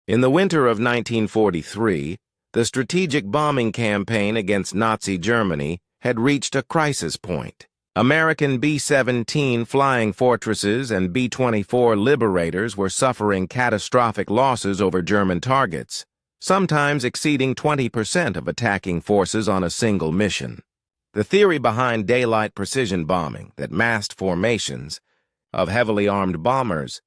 In the winter of 1943, the strategic bombing campaign against Nazi Germany had reached a crisis point. American B-17 Flying Fortresses and B-24 Liberators were suffering catastrophic losses over German targets, sometimes exceeding 20% of attacking forces on a single mission. The theory behind daylight precision bombing, that massed formations of heavily armed bombers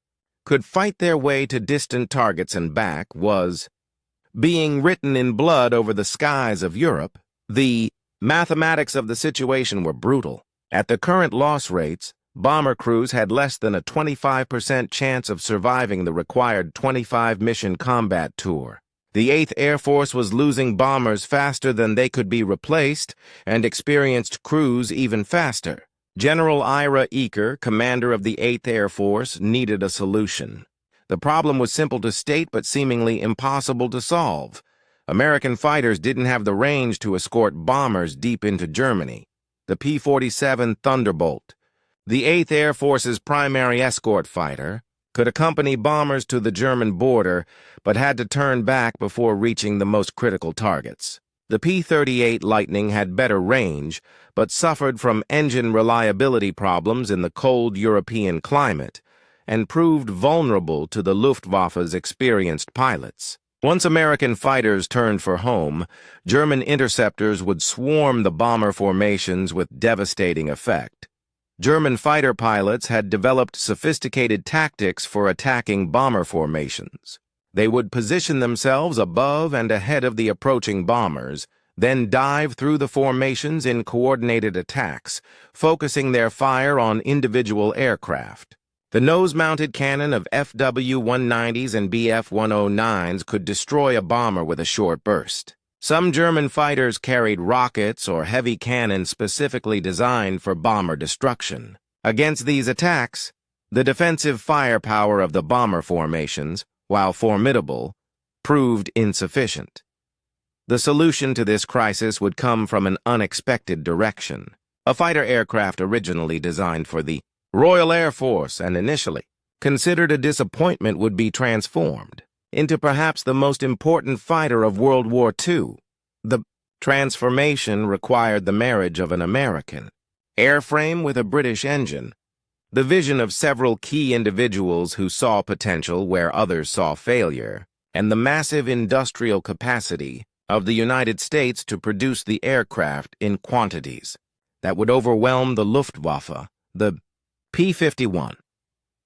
could fight their way to distant targets and back, was being written in blood over the skies of Europe. The mathematics of the situation were brutal. At the current loss rates, bomber crews had less than a 25% chance of surviving the required 25-mission combat tour. The 8th Air Force was losing bombers faster than they could be replaced, and experienced crews even faster. General Ira Eaker, commander of the 8th Air Force, needed a solution. The problem was simple to state but seemingly impossible to solve. American fighters didn't have the range to escort bombers deep into Germany. The P-47 Thunderbolt, the 8th Air Force's primary escort fighter, could accompany bombers to the German border but had to turn back before reaching the most critical targets. The P-38 Lightning had better range, but suffered from engine reliability problems in the cold European climate and proved vulnerable to the Luftwaffe's experienced pilots. Once American fighters turned for home, German interceptors would swarm the bomber formations with devastating effect. German fighter pilots had developed sophisticated tactics for attacking bomber formations. They would position themselves above and ahead of the approaching bombers, then dive through the formations in coordinated attacks, focusing their fire on individual aircraft. The nose-mounted cannon of FW-190s and Bf-109s could destroy a bomber with a short burst. Some German fighters carried rockets or heavy cannons specifically designed for bomber destruction. Against these attacks, the defensive firepower of the bomber formations, while formidable, proved insufficient. The solution to this crisis would come from an unexpected direction. A fighter aircraft originally designed for the Royal Air Force and initially considered a disappointment would be transformed into perhaps the most important fighter of World War II. The transformation required the marriage of an American airframe with a British engine, the vision of several key individuals who saw potential where others saw failure, and the massive industrial capacity of the United States to produce the aircraft in quantities that would overwhelm the Luftwaffe. The P-51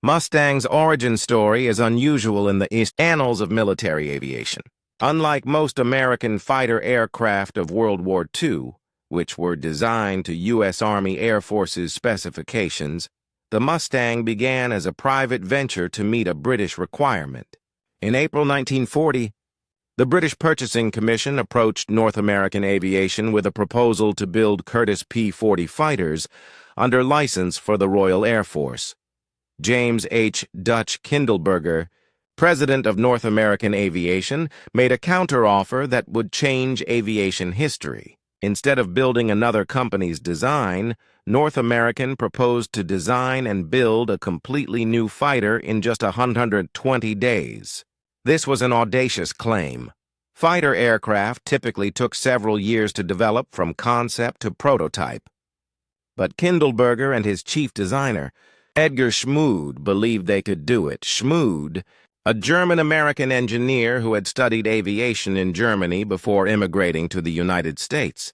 Mustang's origin story is unusual in the annals of military aviation. Unlike most American fighter aircraft of World War II, which were designed to U.S. Army Air Force's specifications, the Mustang began as a private venture to meet a British requirement. In April 1940, the British Purchasing Commission approached North American Aviation with a proposal to build Curtiss P-40 fighters under license for the Royal Air Force. James H. Dutch Kindleberger, president of North American Aviation, made a counteroffer that would change aviation history. Instead of building another company's design, North American proposed to design and build a completely new fighter in just 120 days. This was an audacious claim. Fighter aircraft typically took several years to develop from concept to prototype. But Kindleberger and his chief designer, Edgar Schmood, believed they could do it. Schmood, a German-American engineer who had studied aviation in Germany before immigrating to the United States,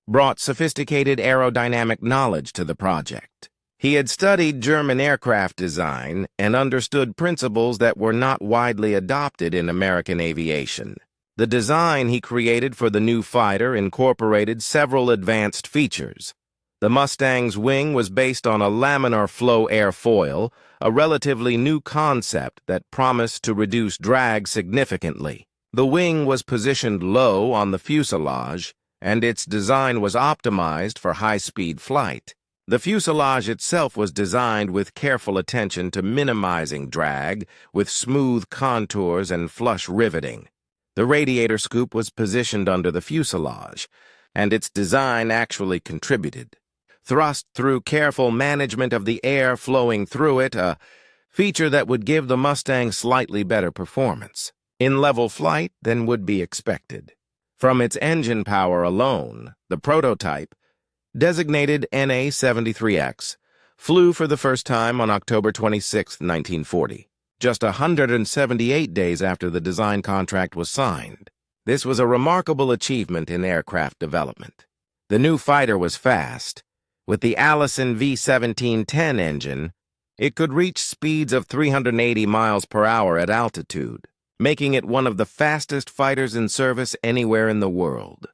brought sophisticated aerodynamic knowledge to the project. He had studied German aircraft design and understood principles that were not widely adopted in American aviation. The design he created for the new fighter incorporated several advanced features. The Mustang's wing was based on a laminar flow airfoil, a relatively new concept that promised to reduce drag significantly. The wing was positioned low on the fuselage, and its design was optimized for high-speed flight. The fuselage itself was designed with careful attention to minimizing drag, with smooth contours and flush riveting. The radiator scoop was positioned under the fuselage, and its design actually contributed. Thrust through careful management of the air flowing through it, a feature that would give the Mustang slightly better performance. in level flight than would be expected. From its engine power alone, the prototype, designated NA-73X, flew for the first time on October 26, 1940, just 178 days after the design contract was signed. This was a remarkable achievement in aircraft development. The new fighter was fast. With the Allison V-1710 engine, it could reach speeds of 380 miles per hour at altitude, making it one of the fastest fighters in service anywhere in the world.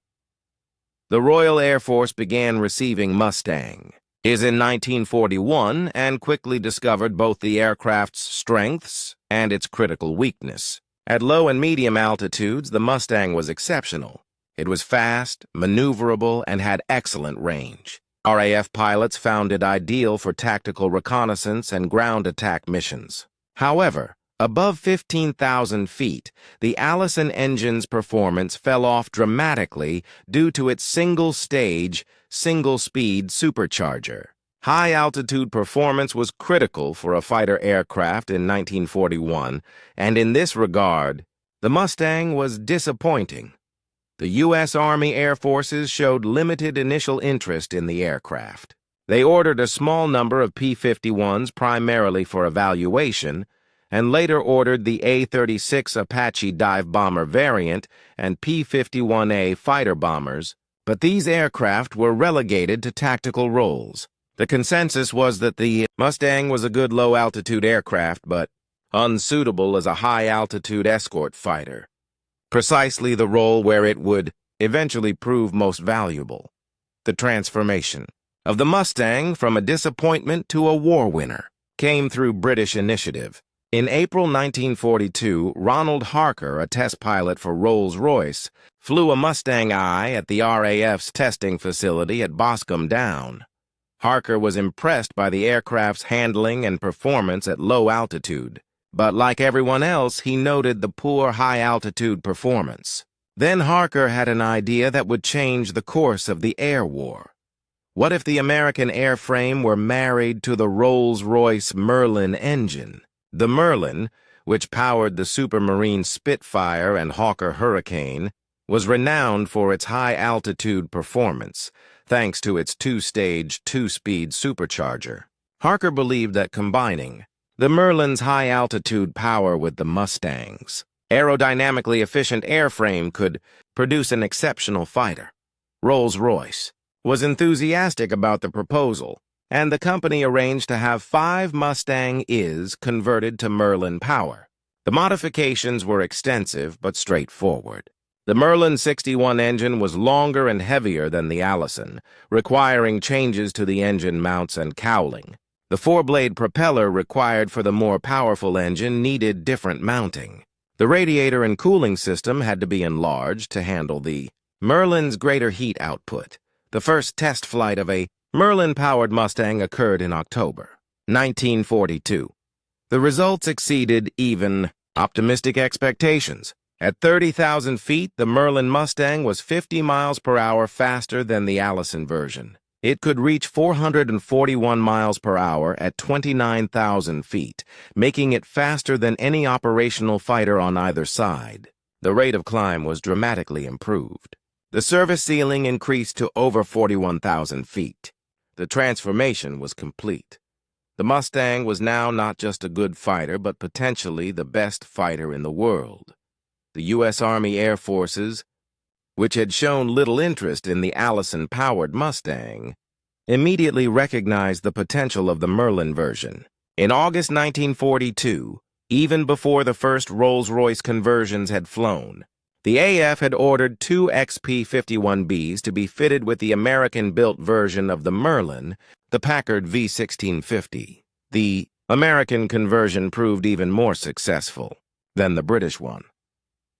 The Royal Air Force began receiving Mustangs in 1941 and quickly discovered both the aircraft's strengths and its critical weakness. At low and medium altitudes, the Mustang was exceptional. It was fast, maneuverable, and had excellent range. RAF pilots found it ideal for tactical reconnaissance and ground attack missions. However, above 15,000 feet, the Allison engine's performance fell off dramatically due to its single-stage, single-speed supercharger. High-altitude performance was critical for a fighter aircraft in 1941, and in this regard, the Mustang was disappointing. The U.S. Army Air Forces showed limited initial interest in the aircraft. They ordered a small number of P-51s primarily for evaluation, and later ordered the A-36 Apache dive bomber variant and P-51A fighter bombers, but these aircraft were relegated to tactical roles. The consensus was that the Mustang was a good low-altitude aircraft, but unsuitable as a high-altitude escort fighter. Precisely the role where it would eventually prove most valuable. The transformation of the Mustang from a disappointment to a war winner came through British initiative. In April 1942, Ronald Harker, a test pilot for Rolls-Royce, flew a Mustang I at the RAF's testing facility at Boscombe Down. Harker was impressed by the aircraft's handling and performance at low altitude, but like everyone else, he noted the poor high-altitude performance. Then Harker had an idea that would change the course of the air war. What if the American airframe were married to the Rolls-Royce Merlin engine? The Merlin, which powered the Supermarine Spitfire and Hawker Hurricane, was renowned for its high-altitude performance, thanks to its two-stage, two-speed supercharger. Harker believed that combining the Merlin's high-altitude power with the Mustang's aerodynamically efficient airframe could produce an exceptional fighter. Rolls-Royce was enthusiastic about the proposal, and the company arranged to have 5 Mustang Is converted to Merlin power. The modifications were extensive but straightforward. The Merlin 61 engine was longer and heavier than the Allison, requiring changes to the engine mounts and cowling. The 4-blade propeller required for the more powerful engine needed different mounting. The radiator and cooling system had to be enlarged to handle the Merlin's greater heat output. The first test flight of a Merlin-powered Mustang occurred in October 1942. The results exceeded even optimistic expectations. At 30,000 feet, the Merlin Mustang was 50 miles per hour faster than the Allison version. It could reach 441 miles per hour at 29,000 feet, making it faster than any operational fighter on either side. The rate of climb was dramatically improved. The service ceiling increased to over 41,000 feet. The transformation was complete. The Mustang was now not just a good fighter, but potentially the best fighter in the world. The U.S. Army Air Forces, which had shown little interest in the Allison-powered Mustang, immediately recognized the potential of the Merlin version. In August 1942, even before the first Rolls-Royce conversions had flown, the AF had ordered 2 XP-51Bs to be fitted with the American-built version of the Merlin, the Packard V-1650. The American conversion proved even more successful than the British one.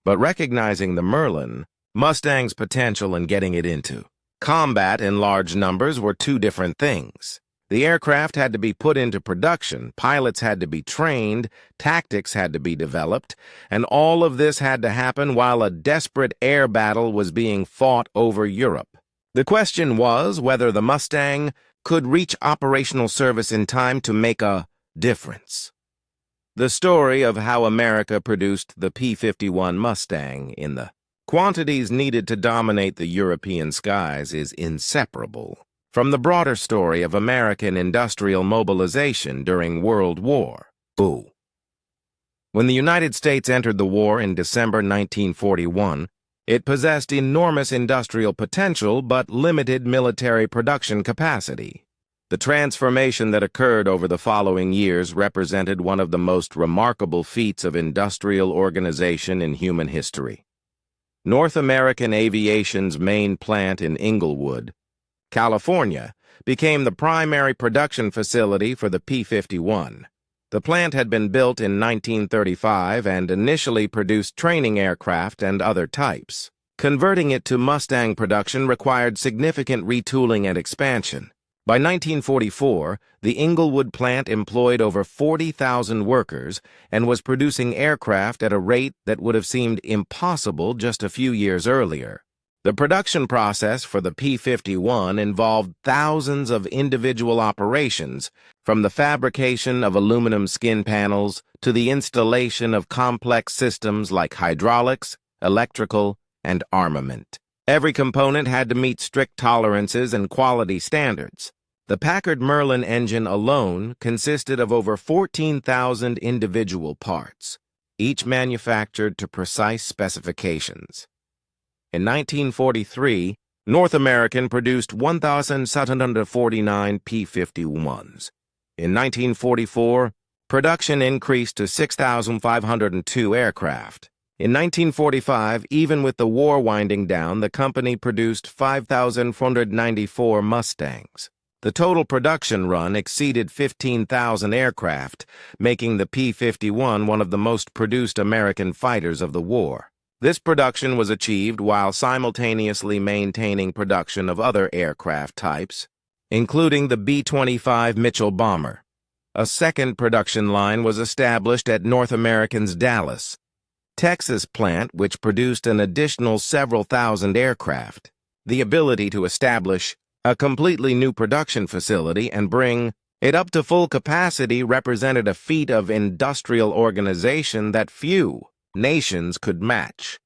But recognizing the Merlin, Mustang's potential and getting it into combat in large numbers were two different things. The aircraft had to be put into production, pilots had to be trained, tactics had to be developed, and all of this had to happen while a desperate air battle was being fought over Europe. The question was whether the Mustang could reach operational service in time to make a difference. The story of how America produced the P-51 Mustang in the quantities needed to dominate the European skies is inseparable from the broader story of American industrial mobilization during World War II. When the United States entered the war in December 1941, it possessed enormous industrial potential but limited military production capacity. The transformation that occurred over the following years represented one of the most remarkable feats of industrial organization in human history. North American Aviation's main plant in Inglewood, California, became the primary production facility for the P-51. The plant had been built in 1935 and initially produced training aircraft and other types. Converting it to Mustang production required significant retooling and expansion. By 1944, the Inglewood plant employed over 40,000 workers and was producing aircraft at a rate that would have seemed impossible just a few years earlier. The production process for the P-51 involved thousands of individual operations, from the fabrication of aluminum skin panels to the installation of complex systems like hydraulics, electrical, and armament. Every component had to meet strict tolerances and quality standards. The Packard Merlin engine alone consisted of over 14,000 individual parts, each manufactured to precise specifications. In 1943, North American produced 1,749 P-51s. In 1944, production increased to 6,502 aircraft. In 1945, even with the war winding down, the company produced 5,494 Mustangs. The total production run exceeded 15,000 aircraft, making the P-51 one of the most produced American fighters of the war. This production was achieved while simultaneously maintaining production of other aircraft types, including the B-25 Mitchell bomber. A second production line was established at North American's Dallas, Texas plant, which produced an additional several thousand aircraft. The ability to establish a completely new production facility and bring it up to full capacity represented a feat of industrial organization that few nations could match.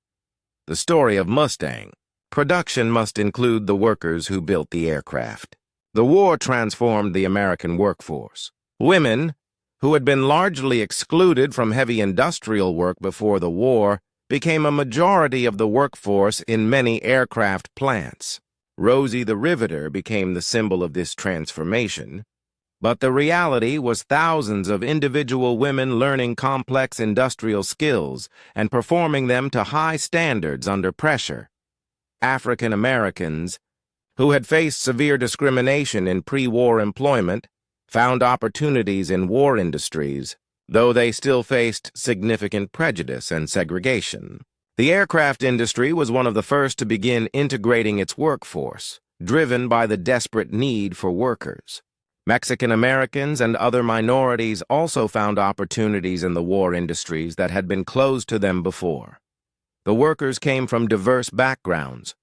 The story of Mustang production must include the workers who built the aircraft. The war transformed the American workforce. Women, who had been largely excluded from heavy industrial work before the war, became a majority of the workforce in many aircraft plants. Rosie the Riveter became the symbol of this transformation, but the reality was thousands of individual women learning complex industrial skills and performing them to high standards under pressure. African Americans, who had faced severe discrimination in pre-war employment, found opportunities in war industries, though they still faced significant prejudice and segregation. The aircraft industry was one of the first to begin integrating its workforce, driven by the desperate need for workers. Mexican Americans and other minorities also found opportunities in the war industries that had been closed to them before. The workers came from diverse backgrounds.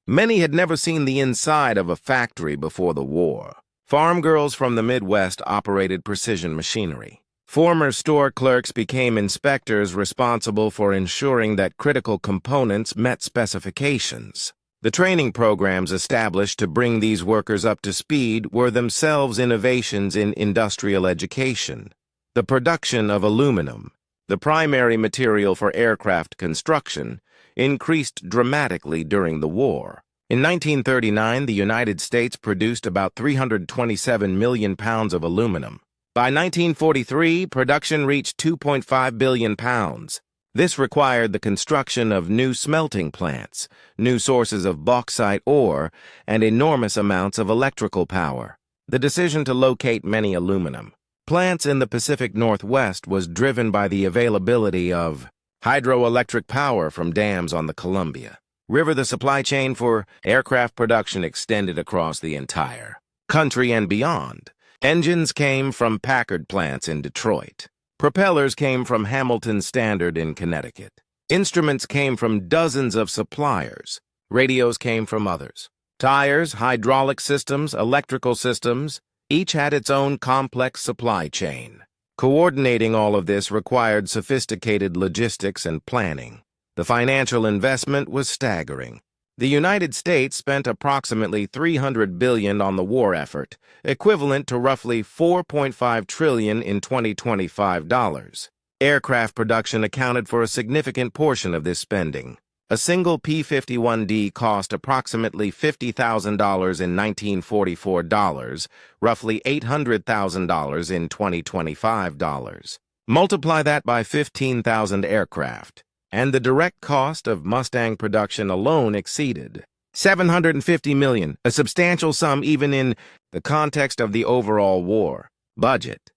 Many had never seen the inside of a factory before the war. Farm girls from the Midwest operated precision machinery. Former store clerks became inspectors responsible for ensuring that critical components met specifications. The training programs established to bring these workers up to speed were themselves innovations in industrial education. The production of aluminum, the primary material for aircraft construction, increased dramatically during the war. In 1939, the United States produced about 327 million pounds of aluminum. By 1943, production reached 2.5 billion pounds. This required the construction of new smelting plants, new sources of bauxite ore, and enormous amounts of electrical power. The decision to locate many aluminum plants in the Pacific Northwest was driven by the availability of hydroelectric power from dams on the Columbia River. The supply chain for aircraft production extended across the entire country and beyond. Engines came from Packard plants in Detroit. Propellers came from Hamilton Standard in Connecticut. Instruments came from dozens of suppliers. Radios came from others. Tires, hydraulic systems, electrical systems, each had its own complex supply chain. Coordinating all of this required sophisticated logistics and planning. The financial investment was staggering. The United States spent approximately $300 billion on the war effort, equivalent to roughly $4.5 trillion in 2025 dollars. Aircraft production accounted for a significant portion of this spending. A single P-51D cost approximately $50,000 in 1944 dollars, roughly $800,000 in 2025 dollars. Multiply that by 15,000 aircraft, and the direct cost of Mustang production alone exceeded $750 million, a substantial sum even in the context of the overall war budget.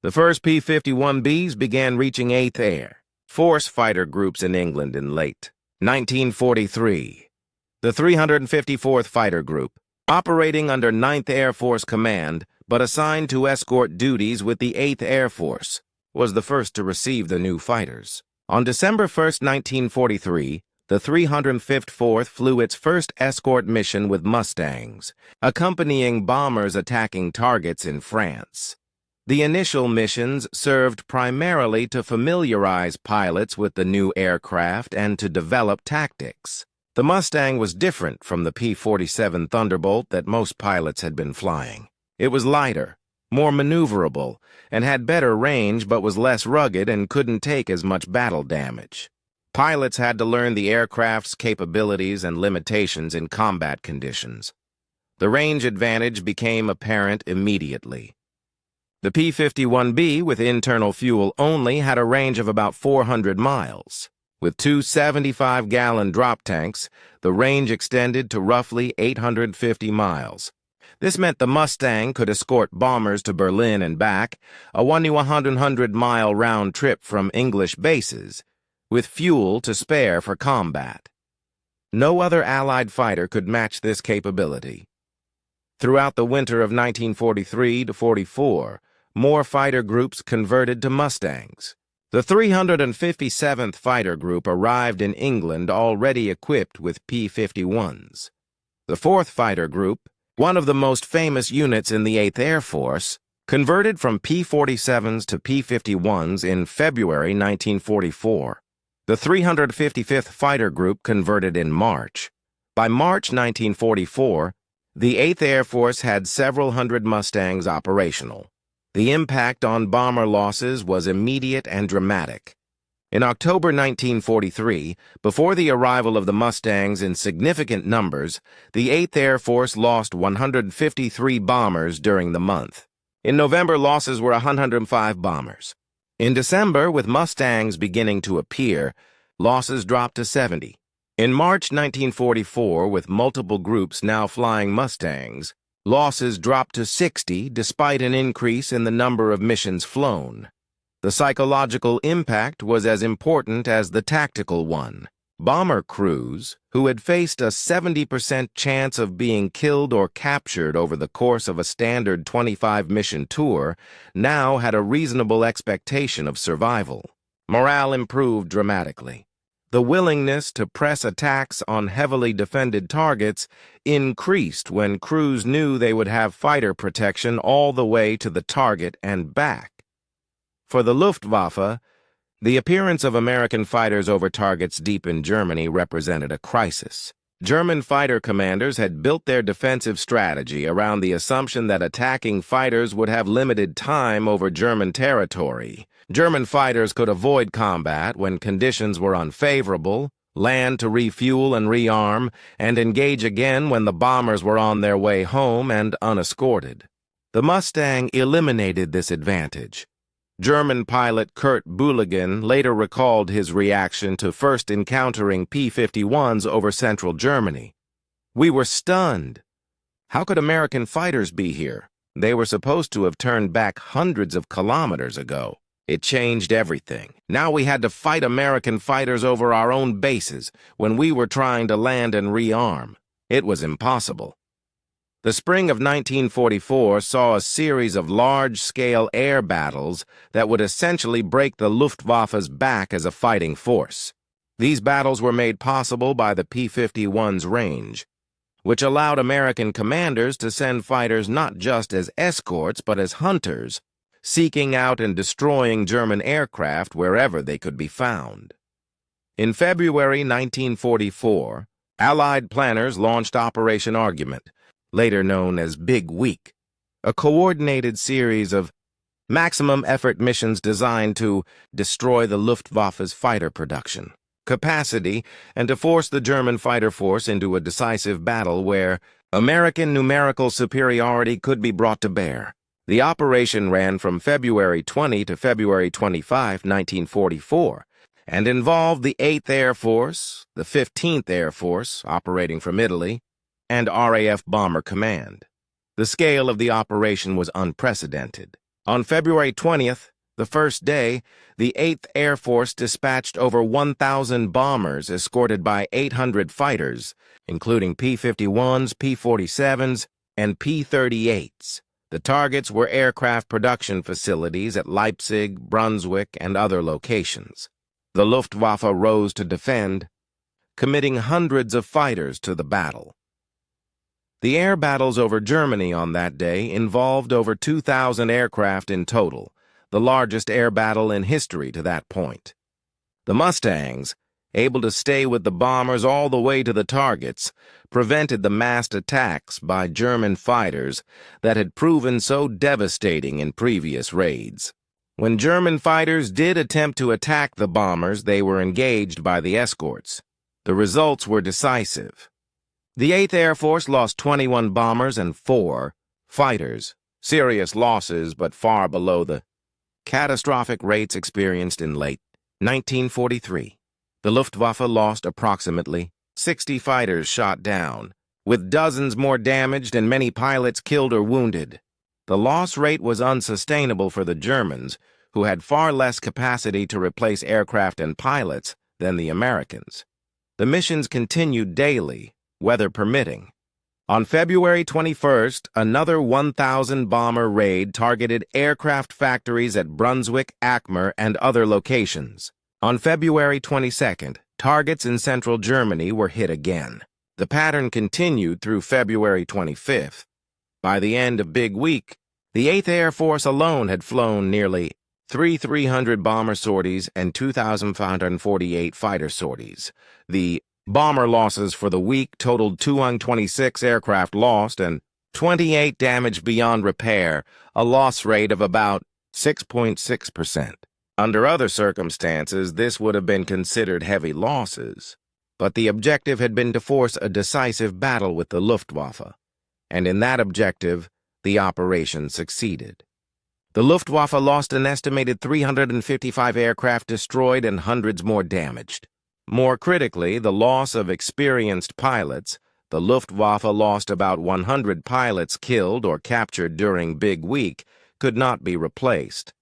The first P-51Bs began reaching 8th Air Force fighter groups in England in late 1943. The 354th Fighter Group, operating under 9th Air Force Command but assigned to escort duties with the 8th Air Force, was the first to receive the new fighters. On December 1, 1943, the 354th flew its first escort mission with Mustangs, accompanying bombers attacking targets in France. The initial missions served primarily to familiarize pilots with the new aircraft and to develop tactics. The Mustang was different from the P-47 Thunderbolt that most pilots had been flying. It was lighter, more maneuverable, and had better range but was less rugged and couldn't take as much battle damage. Pilots had to learn the aircraft's capabilities and limitations in combat conditions. The range advantage became apparent immediately. The P-51B, with internal fuel only, had a range of about 400 miles. With two 75-gallon drop tanks, the range extended to roughly 850 miles. This meant the Mustang could escort bombers to Berlin and back, a 100-mile round trip from English bases, with fuel to spare for combat. No other Allied fighter could match this capability. Throughout the winter of 1943-44, more fighter groups converted to Mustangs. The 357th Fighter Group arrived in England already equipped with P-51s. The 4th Fighter Group, one of the most famous units in the 8th Air Force, converted from P-47s to P-51s in February 1944. The 355th Fighter Group converted in March. By March 1944, the 8th Air Force had several hundred Mustangs operational. The impact on bomber losses was immediate and dramatic. In October 1943, before the arrival of the Mustangs in significant numbers, the 8th Air Force lost 153 bombers during the month. In November, losses were 105 bombers. In December, with Mustangs beginning to appear, losses dropped to 70. In March 1944, with multiple groups now flying Mustangs, losses dropped to 60 despite an increase in the number of missions flown. The psychological impact was as important as the tactical one. Bomber crews, who had faced a 70% chance of being killed or captured over the course of a standard 25-mission tour, now had a reasonable expectation of survival. Morale improved dramatically. The willingness to press attacks on heavily defended targets increased when crews knew they would have fighter protection all the way to the target and back. For the Luftwaffe, the appearance of American fighters over targets deep in Germany represented a crisis. German fighter commanders had built their defensive strategy around the assumption that attacking fighters would have limited time over German territory. German fighters could avoid combat when conditions were unfavorable, land to refuel and rearm, and engage again when the bombers were on their way home and unescorted. The Mustang eliminated this advantage. German pilot Kurt Bühligen later recalled his reaction to first encountering P-51s over central Germany. "We were stunned. How could American fighters be here? They were supposed to have turned back hundreds of kilometers ago. It changed everything. Now we had to fight American fighters over our own bases when we were trying to land and rearm. It was impossible." The spring of 1944 saw a series of large-scale air battles that would essentially break the Luftwaffe's back as a fighting force. These battles were made possible by the P-51's range, which allowed American commanders to send fighters not just as escorts but as hunters, seeking out and destroying German aircraft wherever they could be found. In February 1944, Allied planners launched Operation Argument, later known as Big Week, a coordinated series of maximum effort missions designed to destroy the Luftwaffe's fighter production capacity and to force the German fighter force into a decisive battle where American numerical superiority could be brought to bear. The operation ran from February 20 to February 25, 1944, and involved the 8th Air Force, the 15th Air Force, operating from Italy, and RAF Bomber Command. The scale of the operation was unprecedented. On February 20th, the first day, the 8th Air Force dispatched over 1,000 bombers escorted by 800 fighters, including P-51s, P-47s, and P-38s. The targets were aircraft production facilities at Leipzig, Brunswick, and other locations. The Luftwaffe rose to defend, committing hundreds of fighters to the battle. The air battles over Germany on that day involved over 2,000 aircraft in total, the largest air battle in history to that point. The Mustangs, able to stay with the bombers all the way to the targets, prevented the massed attacks by German fighters that had proven so devastating in previous raids. When German fighters did attempt to attack the bombers, they were engaged by the escorts. The results were decisive. The 8th Air Force lost 21 bombers and 4 fighters, serious losses but far below the catastrophic rates experienced in late 1943. The Luftwaffe lost approximately 60 fighters shot down, with dozens more damaged and many pilots killed or wounded. The loss rate was unsustainable for the Germans, who had far less capacity to replace aircraft and pilots than the Americans. The missions continued daily, weather permitting. On February 21st, another 1,000 bomber raid targeted aircraft factories at Brunswick, Akmer, and other locations. On February 22nd, targets in central Germany were hit again. The pattern continued through February 25th. By the end of Big Week, the 8th Air Force alone had flown nearly 300 bomber sorties and 2,548 fighter sorties. The bomber losses for the week totaled 226 aircraft lost and 28 damaged beyond repair, a loss rate of about 6.6%. Under other circumstances, this would have been considered heavy losses, but the objective had been to force a decisive battle with the Luftwaffe, and in that objective, the operation succeeded. The Luftwaffe lost an estimated 355 aircraft destroyed and hundreds more damaged. More critically, the loss of experienced pilots, the Luftwaffe lost about 100 pilots killed or captured during Big Week, could not be replaced.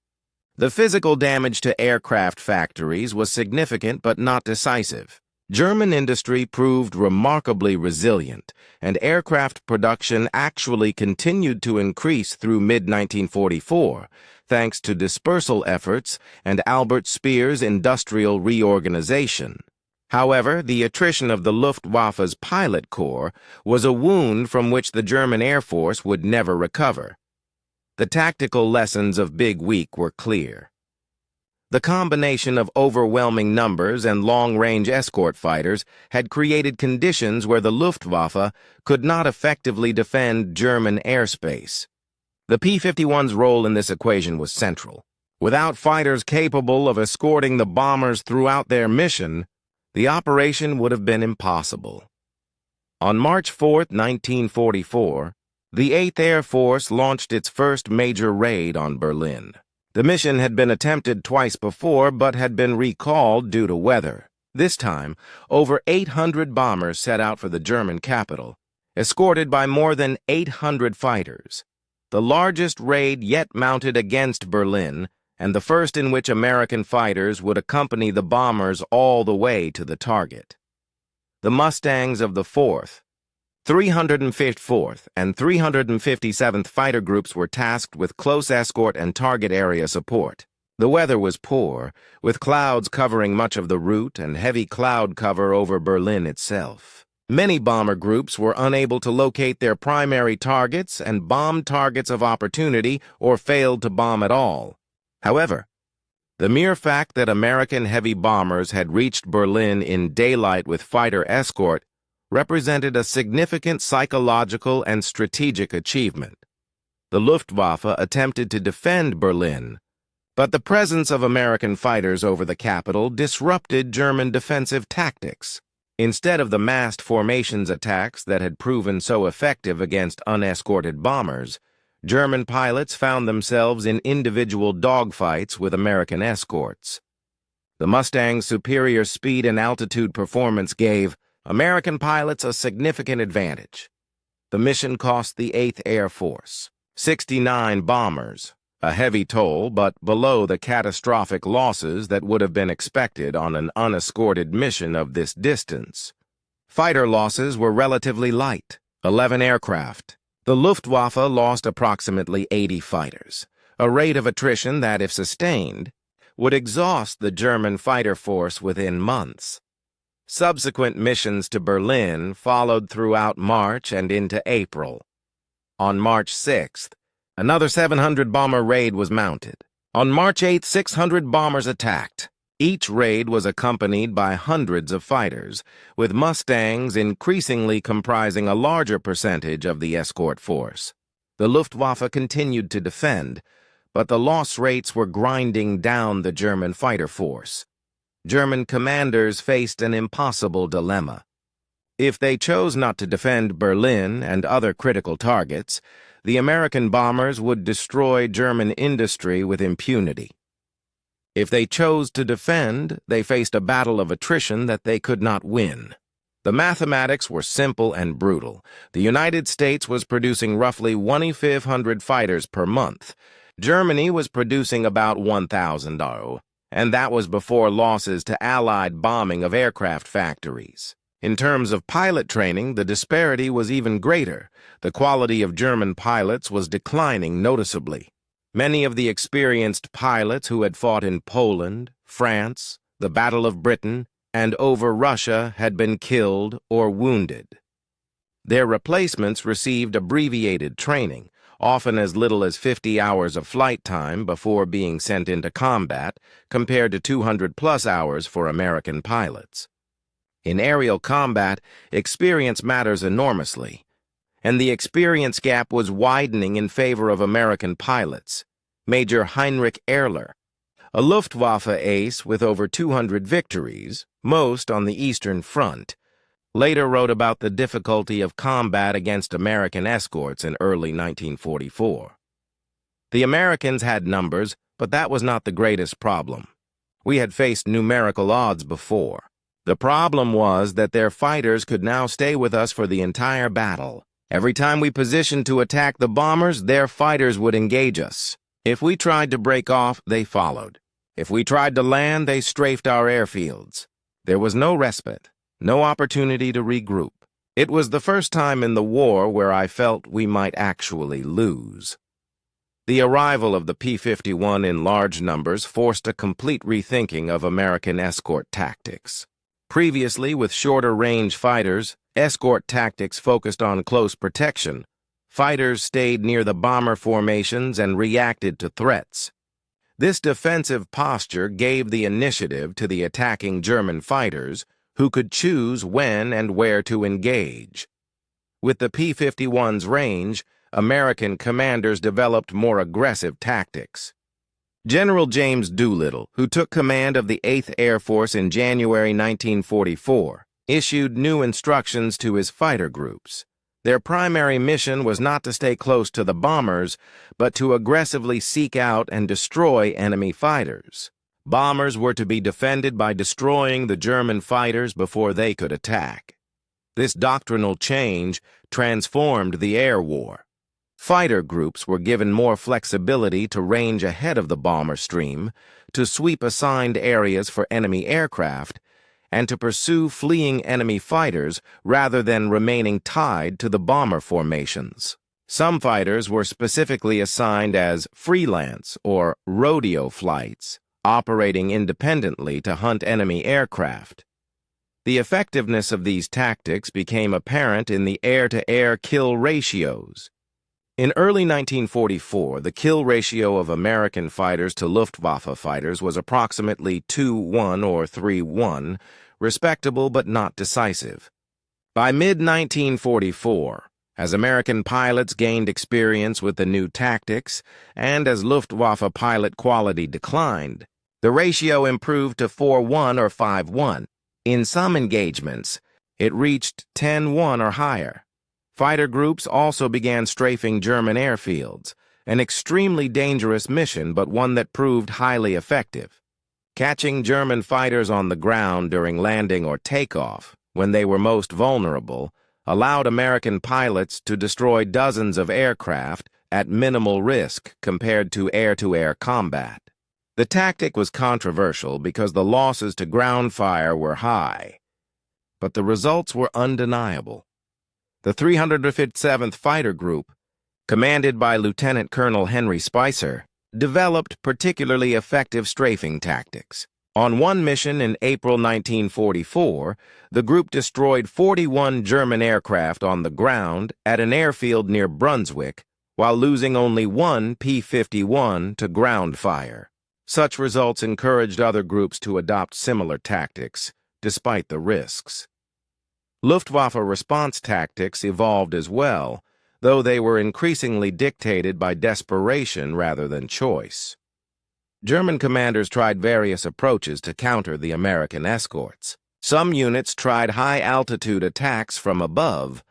The physical damage to aircraft factories was significant but not decisive. German industry proved remarkably resilient, and aircraft production actually continued to increase through mid-1944, thanks to dispersal efforts and Albert Speer's industrial reorganization. However, the attrition of the Luftwaffe's pilot corps was a wound from which the German Air Force would never recover. The tactical lessons of Big Week were clear. The combination of overwhelming numbers and long-range escort fighters had created conditions where the Luftwaffe could not effectively defend German airspace. The P-51's role in this equation was central. Without fighters capable of escorting the bombers throughout their mission, the operation would have been impossible. On March 4, 1944, the 8th Air Force launched its first major raid on Berlin. The mission had been attempted twice before but had been recalled due to weather. This time, over 800 bombers set out for the German capital, escorted by more than 800 fighters. The largest raid yet mounted against Berlin, and the first in which American fighters would accompany the bombers all the way to the target. The Mustangs of the 4th, 354th, and 357th Fighter Groups were tasked with close escort and target area support. The weather was poor, with clouds covering much of the route and heavy cloud cover over Berlin itself. Many bomber groups were unable to locate their primary targets and bombed targets of opportunity or failed to bomb at all. However, the mere fact that American heavy bombers had reached Berlin in daylight with fighter escort represented a significant psychological and strategic achievement. The Luftwaffe attempted to defend Berlin, but the presence of American fighters over the capital disrupted German defensive tactics. Instead of the massed formations attacks that had proven so effective against unescorted bombers, German pilots found themselves in individual dogfights with American escorts. The Mustang's superior speed and altitude performance gave American pilots a significant advantage. The mission cost the 8th Air Force 69 bombers, a heavy toll but below the catastrophic losses that would have been expected on an unescorted mission of this distance. Fighter losses were relatively light, 11 aircraft. The Luftwaffe lost approximately 80 fighters, a rate of attrition that, if sustained, would exhaust the German fighter force within months. Subsequent missions to Berlin followed throughout March and into April. On March 6th, another 700-bomber raid was mounted. On March 8th, 600 bombers attacked. Each raid was accompanied by hundreds of fighters, with Mustangs increasingly comprising a larger percentage of the escort force. The Luftwaffe continued to defend, but the loss rates were grinding down the German fighter force. German commanders faced an impossible dilemma. If they chose not to defend Berlin and other critical targets, the American bombers would destroy German industry with impunity. If they chose to defend, they faced a battle of attrition that they could not win. The mathematics were simple and brutal. The United States was producing roughly 2,500 fighters per month. Germany was producing about 1,000, and that was before losses to Allied bombing of aircraft factories. In terms of pilot training, the disparity was even greater. The quality of German pilots was declining noticeably. Many of the experienced pilots who had fought in Poland, France, the Battle of Britain, and over Russia had been killed or wounded. Their replacements received abbreviated training, often as little as 50 hours of flight time before being sent into combat, compared to 200-plus hours for American pilots. In aerial combat, experience matters enormously, and the experience gap was widening in favor of American pilots. Major Heinrich Ehrler, a Luftwaffe ace with over 200 victories, most on the Eastern Front, later wrote about the difficulty of combat against American escorts in early 1944. The Americans had numbers, but that was not the greatest problem. We had faced numerical odds before. The problem was that their fighters could now stay with us for the entire battle. Every time we positioned to attack the bombers, their fighters would engage us. If we tried to break off, they followed. If we tried to land, they strafed our airfields. There was no respite, no opportunity to regroup. It was the first time in the war where I felt we might actually lose. The arrival of the P-51 in large numbers forced a complete rethinking of American escort tactics. Previously, with shorter-range fighters, escort tactics focused on close protection. Fighters stayed near the bomber formations and reacted to threats. This defensive posture gave the initiative to the attacking German fighters, who could choose when and where to engage. With the P-51's range, American commanders developed more aggressive tactics. General James Doolittle, who took command of the 8th Air Force in January 1944, issued new instructions to his fighter groups. Their primary mission was not to stay close to the bombers, but to aggressively seek out and destroy enemy fighters. Bombers were to be defended by destroying the German fighters before they could attack. This doctrinal change transformed the air war. Fighter groups were given more flexibility to range ahead of the bomber stream, to sweep assigned areas for enemy aircraft, and to pursue fleeing enemy fighters rather than remaining tied to the bomber formations. Some fighters were specifically assigned as freelance or rodeo flights, operating independently to hunt enemy aircraft. The effectiveness of these tactics became apparent in the air-to-air kill ratios. In early 1944, the kill ratio of American fighters to Luftwaffe fighters was approximately 2:1 or 3:1, respectable but not decisive. By mid-1944, as American pilots gained experience with the new tactics and as Luftwaffe pilot quality declined, the ratio improved to 4:1 or 5:1. In some engagements, it reached 10:1 or higher. Fighter groups also began strafing German airfields, an extremely dangerous mission but one that proved highly effective. Catching German fighters on the ground during landing or takeoff, when they were most vulnerable, allowed American pilots to destroy dozens of aircraft at minimal risk compared to air-to-air combat. The tactic was controversial because the losses to ground fire were high, but the results were undeniable. The 357th Fighter Group, commanded by Lieutenant Colonel Henry Spicer, developed particularly effective strafing tactics. On one mission in April 1944, the group destroyed 41 German aircraft on the ground at an airfield near Brunswick, while losing only one P-51 to ground fire. Such results encouraged other groups to adopt similar tactics, despite the risks. Luftwaffe response tactics evolved as well, though they were increasingly dictated by desperation rather than choice. German commanders tried various approaches to counter the American escorts. Some units tried high-altitude attacks from above,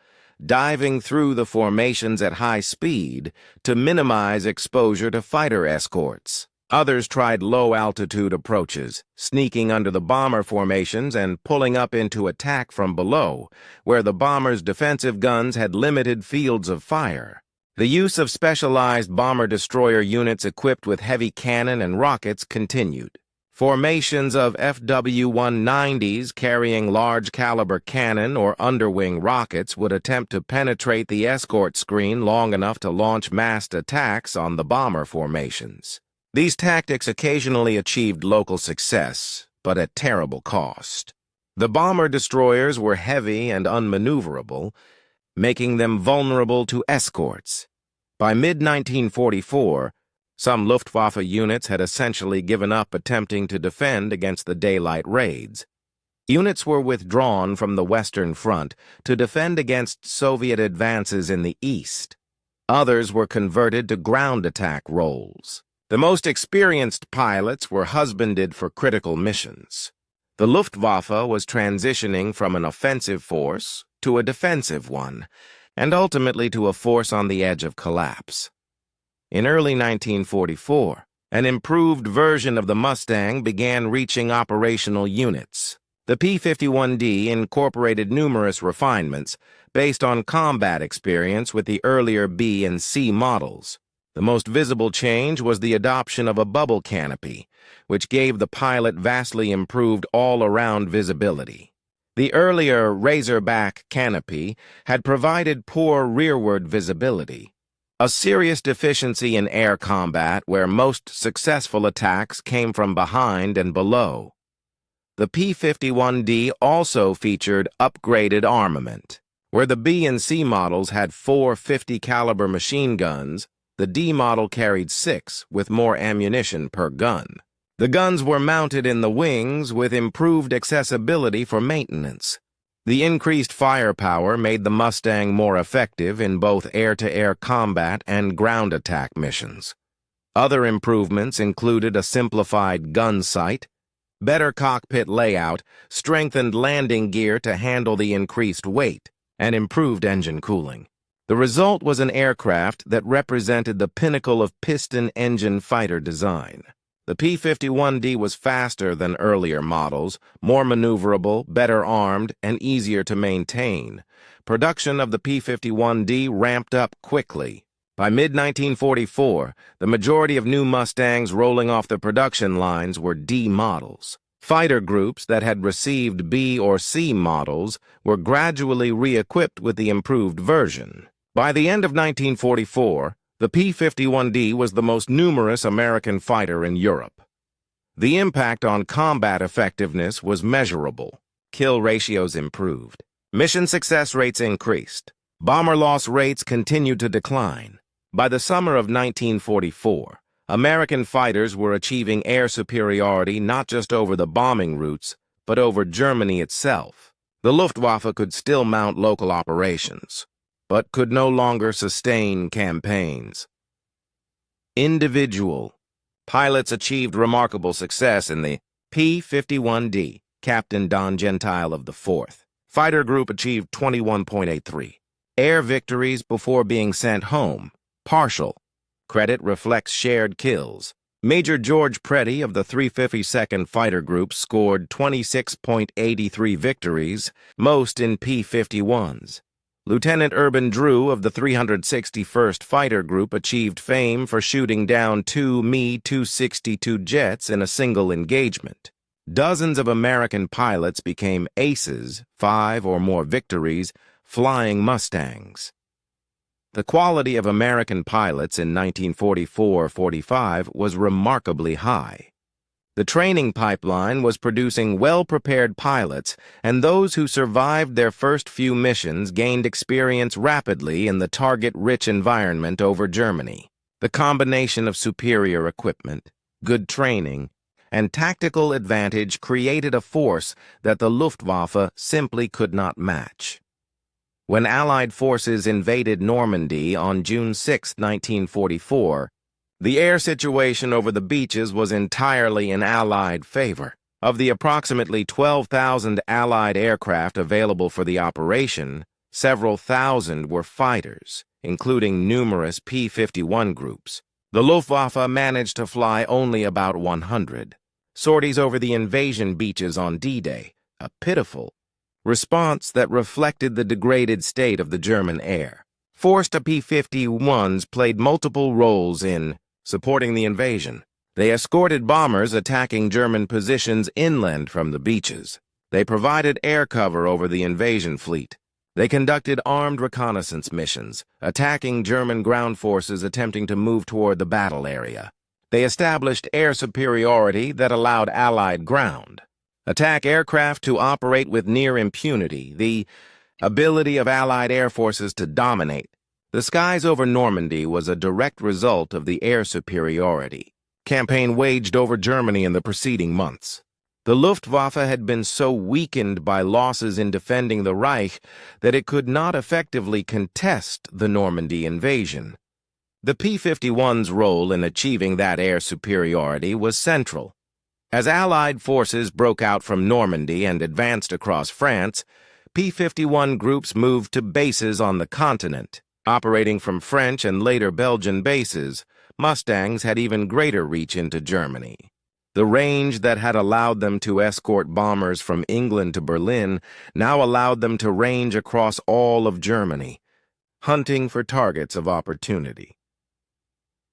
diving through the formations at high speed to minimize exposure to fighter escorts. Others tried low-altitude approaches, sneaking under the bomber formations and pulling up into attack from below, where the bombers' defensive guns had limited fields of fire. The use of specialized bomber-destroyer units equipped with heavy cannon and rockets continued. Formations of FW-190s carrying large-caliber cannon or underwing rockets would attempt to penetrate the escort screen long enough to launch massed attacks on the bomber formations. These tactics occasionally achieved local success, but at terrible cost. The bomber-destroyers were heavy and unmaneuverable, making them vulnerable to escorts. By mid-1944, some Luftwaffe units had essentially given up attempting to defend against the daylight raids. Units were withdrawn from the Western Front to defend against Soviet advances in the East. Others were converted to ground attack roles. The most experienced pilots were husbanded for critical missions. The Luftwaffe was transitioning from an offensive force to a defensive one, and ultimately to a force on the edge of collapse. In early 1944, an improved version of the Mustang began reaching operational units. The P-51D incorporated numerous refinements based on combat experience with the earlier B and C models. The most visible change was the adoption of a bubble canopy, which gave the pilot vastly improved all-around visibility. The earlier Razorback canopy had provided poor rearward visibility, a serious deficiency in air combat where most successful attacks came from behind and below. The P-51D also featured upgraded armament. Where the B and C models had 4 50-caliber machine guns, the D model carried 6, with more ammunition per gun. The guns were mounted in the wings with improved accessibility for maintenance. The increased firepower made the Mustang more effective in both air-to-air combat and ground attack missions. Other improvements included a simplified gun sight, better cockpit layout, strengthened landing gear to handle the increased weight, and improved engine cooling. The result was an aircraft that represented the pinnacle of piston-engine fighter design. The P-51D was faster than earlier models, more maneuverable, better armed, and easier to maintain. Production of the P-51D ramped up quickly. By mid-1944, the majority of new Mustangs rolling off the production lines were D models. Fighter groups that had received B or C models were gradually re-equipped with the improved version. By the end of 1944, the P-51D was the most numerous American fighter in Europe. The impact on combat effectiveness was measurable. kill ratios improved. Mission success rates increased. Bomber loss rates continued to decline. By the summer of 1944, American fighters were achieving air superiority not just over the bombing routes, but over Germany itself. The Luftwaffe could still mount local operations, but could no longer sustain campaigns. Individual pilots achieved remarkable success in the P-51D, Captain Don Gentile of the 4th. Fighter group achieved 21.83 air victories before being sent home. Partial credit reflects shared kills. Major George Preddy of the 352nd Fighter Group scored 26.83 victories, most in P-51s. Lieutenant Urban Drew of the 361st Fighter Group achieved fame for shooting down 2 Me-262 jets in a single engagement. Dozens of American pilots became aces, 5 or more victories, flying Mustangs. The quality of American pilots in 1944-45 was remarkably high. The training pipeline was producing well-prepared pilots, and those who survived their first few missions gained experience rapidly in the target-rich environment over Germany. The combination of superior equipment, good training, and tactical advantage created a force that the Luftwaffe simply could not match. When Allied forces invaded Normandy on June 6, 1944, the air situation over the beaches was entirely in Allied favor. Of the approximately 12,000 Allied aircraft available for the operation, several thousand were fighters, including numerous P-51 groups. The Luftwaffe managed to fly only about 100. Sorties over the invasion beaches on D-Day, a pitiful response that reflected the degraded state of the German air. Forced P-51s played multiple roles in supporting the invasion. They escorted bombers attacking German positions inland from the beaches. They provided air cover over the invasion fleet. They conducted armed reconnaissance missions, attacking German ground forces attempting to move toward the battle area. They established air superiority that allowed Allied ground attack aircraft to operate with near impunity, the ability of Allied air forces to dominate. The skies over Normandy was a direct result of the air superiority campaign waged over Germany in the preceding months. The Luftwaffe had been so weakened by losses in defending the Reich that it could not effectively contest the Normandy invasion. The P-51's role in achieving that air superiority was central. As Allied forces broke out from Normandy and advanced across France, P-51 groups moved to bases on the continent. Operating from French and later Belgian bases, Mustangs had even greater reach into Germany. The range that had allowed them to escort bombers from England to Berlin now allowed them to range across all of Germany, hunting for targets of opportunity.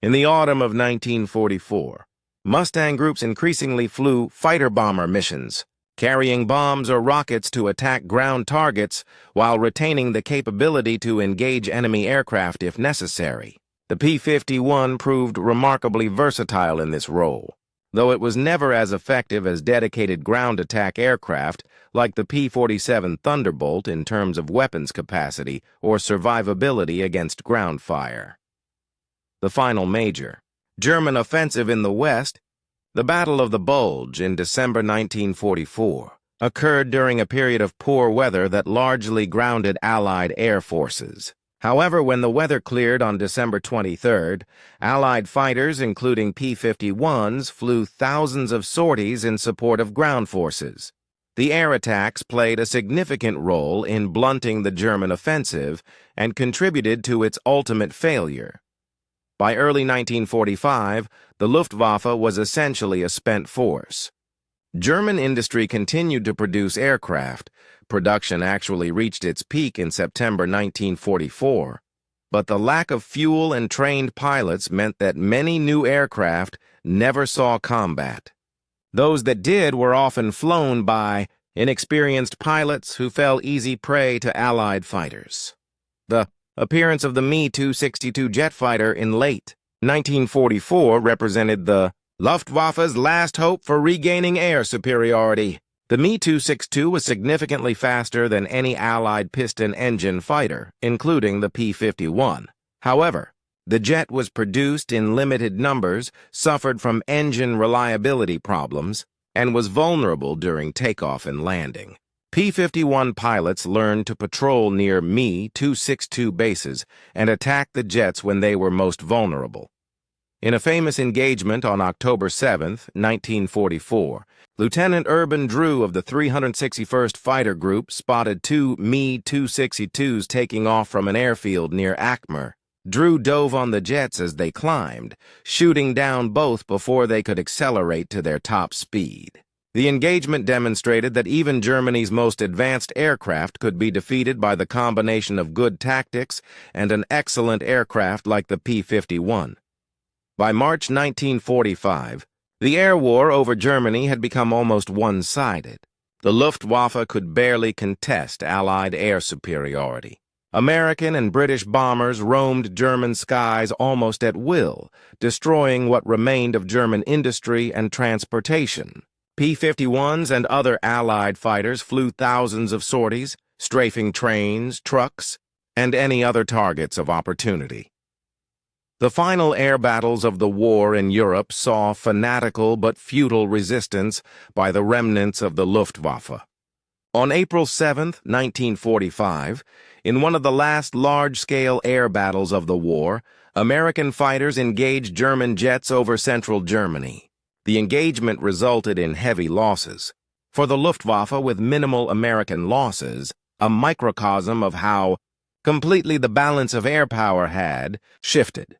In the autumn of 1944, Mustang groups increasingly flew fighter-bomber missions, carrying bombs or rockets to attack ground targets while retaining the capability to engage enemy aircraft if necessary. The P-51 proved remarkably versatile in this role, though it was never as effective as dedicated ground attack aircraft like the P-47 Thunderbolt in terms of weapons capacity or survivability against ground fire. The final major German offensive in the West, the Battle of the Bulge in December 1944, occurred during a period of poor weather that largely grounded Allied air forces. However, when the weather cleared on December 23rd, Allied fighters, including P-51s, flew thousands of sorties in support of ground forces. The air attacks played a significant role in blunting the German offensive and contributed to its ultimate failure. By early 1945, the Luftwaffe was essentially a spent force. German industry continued to produce aircraft. Production actually reached its peak in September 1944. But the lack of fuel and trained pilots meant that many new aircraft never saw combat. Those that did were often flown by inexperienced pilots who fell easy prey to Allied fighters. The appearance of the Me-262 jet fighter in late 1944 represented the Luftwaffe's last hope for regaining air superiority. The Me-262 was significantly faster than any Allied piston-engine fighter, including the P-51. However, the jet was produced in limited numbers, suffered from engine reliability problems, and was vulnerable during takeoff and landing. P-51 pilots learned to patrol near Me-262 bases and attack the jets when they were most vulnerable. In a famous engagement on October 7, 1944, Lieutenant Urban Drew of the 361st Fighter Group spotted two Me-262s taking off from an airfield near Akmer. Drew dove on the jets as they climbed, shooting down both before they could accelerate to their top speed. The engagement demonstrated that even Germany's most advanced aircraft could be defeated by the combination of good tactics and an excellent aircraft like the P-51. By March 1945, the air war over Germany had become almost one-sided. The Luftwaffe could barely contest Allied air superiority. American and British bombers roamed German skies almost at will, destroying what remained of German industry and transportation. P-51s and other Allied fighters flew thousands of sorties, strafing trains, trucks, and any other targets of opportunity. The final air battles of the war in Europe saw fanatical but futile resistance by the remnants of the Luftwaffe. On April 7, 1945, in one of the last large-scale air battles of the war, American fighters engaged German jets over central Germany. The engagement resulted in heavy losses. For the Luftwaffe, with minimal American losses, a microcosm of how completely the balance of air power had shifted.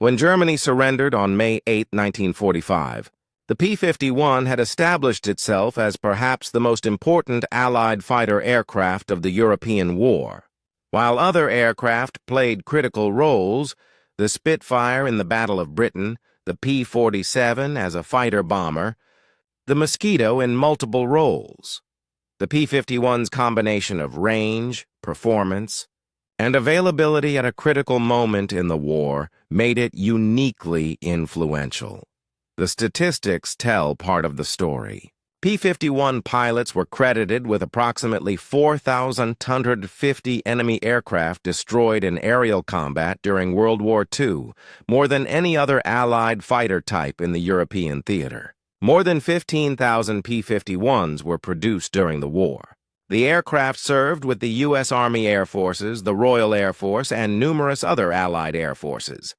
When Germany surrendered on May 8, 1945, the P-51 had established itself as perhaps the most important Allied fighter aircraft of the European war. While other aircraft played critical roles, the Spitfire in the Battle of Britain, the P-47 as a fighter bomber, the Mosquito in multiple roles. The P-51's combination of range, performance, and availability at a critical moment in the war made it uniquely influential. The statistics tell part of the story. P-51 pilots were credited with approximately 4,250 enemy aircraft destroyed in aerial combat during World War II, more than any other Allied fighter type in the European theater. More than 15,000 P-51s were produced during the war. The aircraft served with the U.S. Army Air Forces, the Royal Air Force, and numerous other Allied air forces.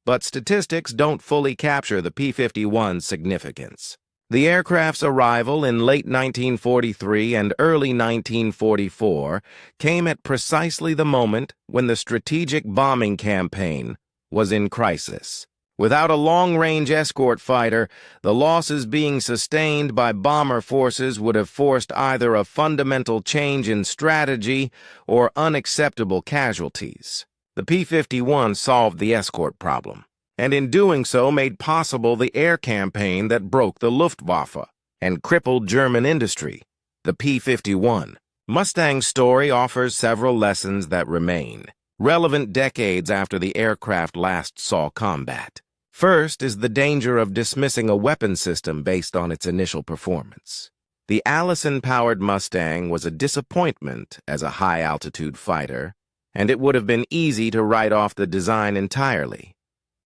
But statistics don't fully capture the P-51's significance. The aircraft's arrival in late 1943 and early 1944 came at precisely the moment when the strategic bombing campaign was in crisis. Without a long-range escort fighter, the losses being sustained by bomber forces would have forced either a fundamental change in strategy or unacceptable casualties. The P-51 solved the escort problem, and in doing so made possible the air campaign that broke the Luftwaffe and crippled German industry, the P-51. Mustang's story offers several lessons that remain, relevant decades after the aircraft last saw combat. First is the danger of dismissing a weapon system based on its initial performance. The Allison-powered Mustang was a disappointment as a high-altitude fighter, and it would have been easy to write off the design entirely.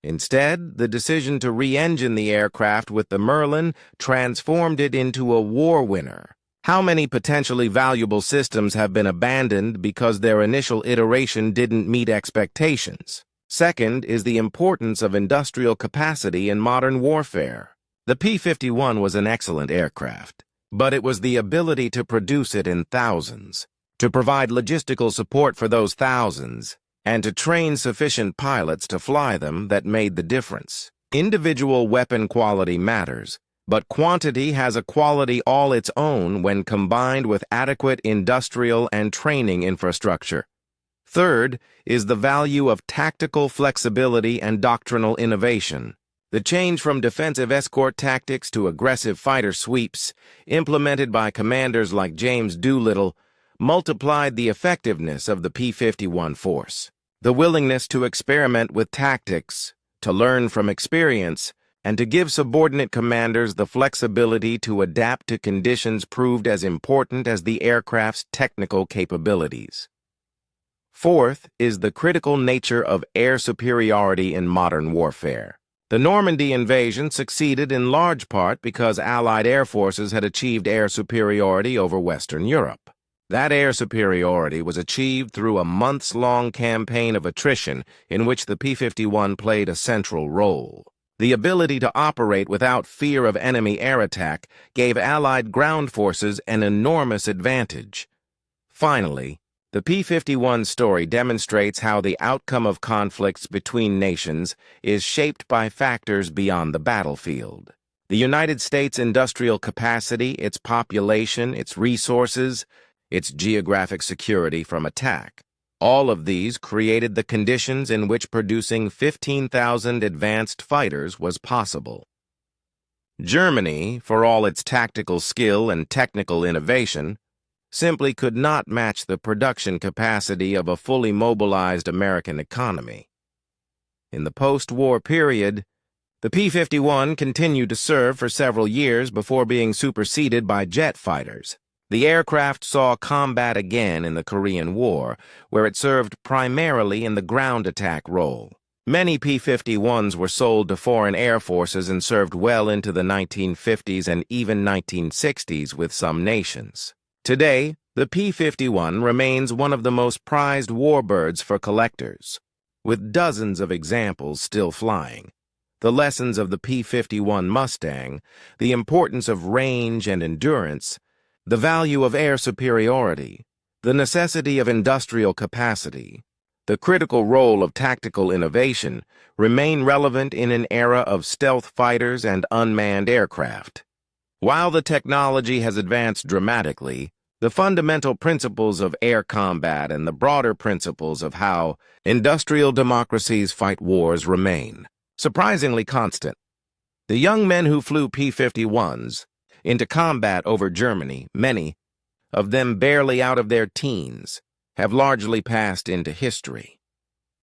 Instead, the decision to re-engine the aircraft with the Merlin transformed it into a war winner. How many potentially valuable systems have been abandoned because their initial iteration didn't meet expectations? Second is the importance of industrial capacity in modern warfare. The P-51 was an excellent aircraft, but it was the ability to produce it in thousands, to provide logistical support for those thousands, and to train sufficient pilots to fly them that made the difference. Individual weapon quality matters, but quantity has a quality all its own when combined with adequate industrial and training infrastructure. Third is the value of tactical flexibility and doctrinal innovation. The change from defensive escort tactics to aggressive fighter sweeps, implemented by commanders like James Doolittle, multiplied the effectiveness of the P-51 force. The willingness to experiment with tactics, to learn from experience, and to give subordinate commanders the flexibility to adapt to conditions proved as important as the aircraft's technical capabilities. Fourth is the critical nature of air superiority in modern warfare. The Normandy invasion succeeded in large part because Allied air forces had achieved air superiority over Western Europe. That air superiority was achieved through a months-long campaign of attrition in which the P-51 played a central role. The ability to operate without fear of enemy air attack gave Allied ground forces an enormous advantage. Finally, the P-51 story demonstrates how the outcome of conflicts between nations is shaped by factors beyond the battlefield. The United States' industrial capacity, its population, its resources, its geographic security from attack. All of these created the conditions in which producing 15,000 advanced fighters was possible. Germany, for all its tactical skill and technical innovation, simply could not match the production capacity of a fully mobilized American economy. In the post-war period, the P-51 continued to serve for several years before being superseded by jet fighters. The aircraft saw combat again in the Korean War, where it served primarily in the ground attack role. Many P-51s were sold to foreign air forces and served well into the 1950s and even 1960s with some nations. Today, the P-51 remains one of the most prized warbirds for collectors, with dozens of examples still flying. The lessons of the P-51 Mustang, the importance of range and endurance, the value of air superiority, the necessity of industrial capacity, the critical role of tactical innovation remain relevant in an era of stealth fighters and unmanned aircraft. While the technology has advanced dramatically, the fundamental principles of air combat and the broader principles of how industrial democracies fight wars remain surprisingly constant. The young men who flew P-51s into combat over Germany, many of them barely out of their teens, have largely passed into history.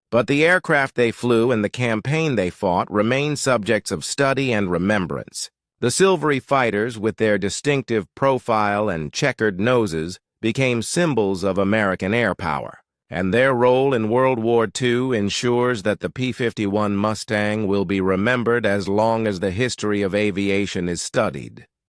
But the aircraft they flew and the campaign they fought remain subjects of study and remembrance. The silvery fighters, with their distinctive profile and checkered noses, became symbols of American air power, and their role in World War II ensures that the P-51 Mustang will be remembered as long as the history of aviation is studied.